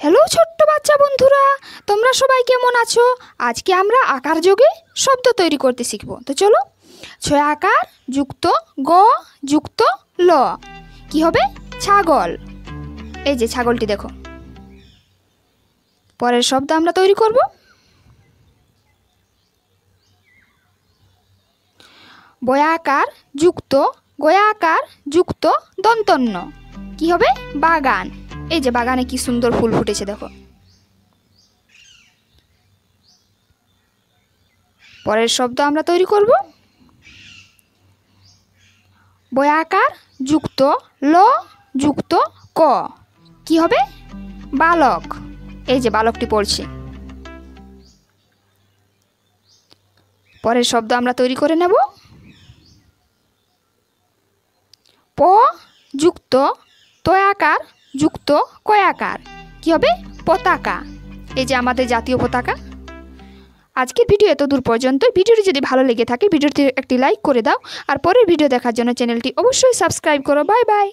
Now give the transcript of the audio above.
Hello ছোট্ট বাচ্চা বন্ধুরা, তোমরা সবাই কেমন আছো? আজকে আমরা আকার যোগে শব্দ তৈরি করতে শিখব। তো চলো, ছয় আকার যুক্ত গ যুক্ত ল কি হবে? ছাগল। এই যে ছাগলটি দেখো। পরের শব্দ আমরা তৈরি করব বয়াকার যুক্ত গয়াকার যুক্ত দন্তন্য কি হবে? বাগান। এই যে বাগানে কি সুন্দর ফুল ফুটেছে দেখো। পরের শব্দ আমরা তৈরি করব বয়াকার যুক্ত ল যুক্ত ক কি হবে? বালক। এই যে বালকটি পড়ছে। পরের শব্দ আমরা তৈরি করে নেব প যুক্ত তয়াকার যুক্ত কয়াকার কি হবে? পতাকা। এই যে আমাদের জাতীয় পতাকা। আজকের ভিডিও এত দূর পর্যন্ত। ভিডিওটি যদি ভালো লেগে থাকে ভিডিওটি একটি লাইক করে দাও, আর পরের ভিডিও দেখার জন্য চ্যানেলটি অবশ্যই সাবস্ক্রাইব করো। Bye bye.